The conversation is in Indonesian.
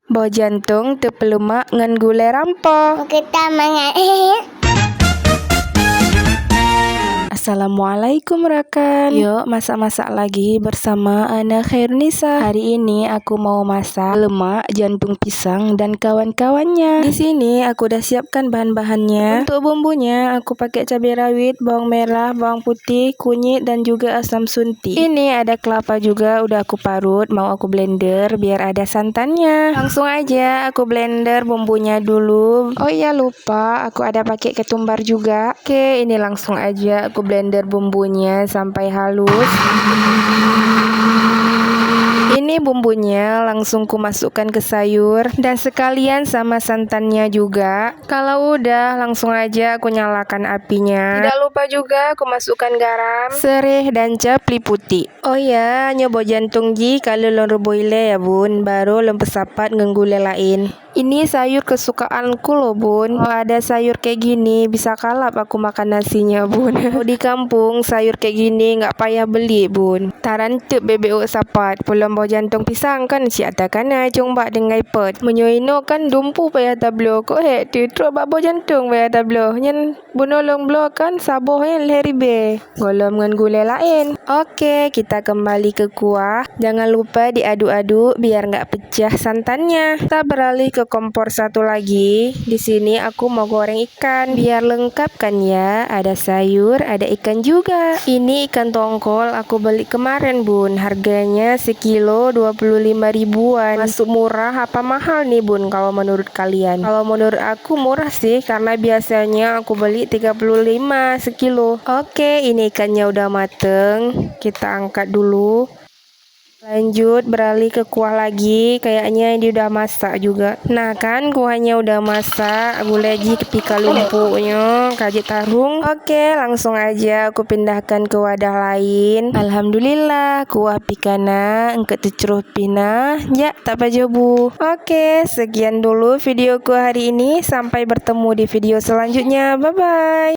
Bawa jantung tepelemak ngan gulai rampo. Kita mangan. Assalamualaikum rakan. Yuk masak-masak lagi bersama Ana Khairunisa. Hari ini aku mau masak lemak jantung pisang dan kawan-kawannya. Di sini aku udah siapkan bahan-bahannya. Untuk bumbunya aku pakai cabai rawit, bawang merah, bawang putih, kunyit dan juga asam suntik. Ini ada kelapa juga udah aku parut, mau aku blender biar ada santannya. Langsung aja aku blender bumbunya dulu. Oh iya lupa, aku ada pakai ketumbar juga. Oke, ini langsung aja aku blender bumbunya sampai halus. Ini bumbunya langsung ku masukkan ke sayur dan sekalian sama santannya juga. Kalau udah langsung aja aku nyalakan apinya. Tidak lupa juga aku masukkan garam, sereh dan capli putih. Oh ya, nyoba jantung ji kalau lon reboile ya bun, baru lon pesapat ngenggule lain. Ini sayur kesukaanku loh bun. Kalau ada sayur kayak gini bisa kalap aku makan nasinya bun. Kalau di kampung sayur kayak gini nggak payah beli bun. Tarantep bebek sapat. Pulang bawa jantung pisang kan si atakan acung bak dengan ipet. Menyoino kan dumpu payah tablo. Kok tu terus bak bawa jantung payah tablo. Nyen bunolong blo kan sabohnya leheri be. Golom dengan gulai lain. Oke, kita kembali ke kuah. Jangan lupa diaduk-aduk biar nggak pecah santannya. Kita beralih ke kompor satu lagi. Di sini aku mau goreng ikan biar lengkap kan ya. Ada sayur, ada ikan juga. Ini ikan tongkol aku beli kemarin bun. Harganya sekilo 25 ribuan. Masuk murah apa mahal nih bun kalau menurut kalian? Kalau menurut aku murah sih karena biasanya aku beli 35 sekilo. Oke, ini ikannya udah mateng. Kita angkat dulu. Lanjut beralih ke kuah lagi. Kayaknya ini udah masak juga. Nah kan kuahnya udah masak. Gulai lagi ketika lumpuknya kaji tarung. Oke, langsung aja aku pindahkan ke wadah lain. Alhamdulillah kuah pikana engke tecruh pina. Ya tak pajobu. Oke, sekian dulu videoku hari ini. Sampai bertemu di video selanjutnya. Bye bye.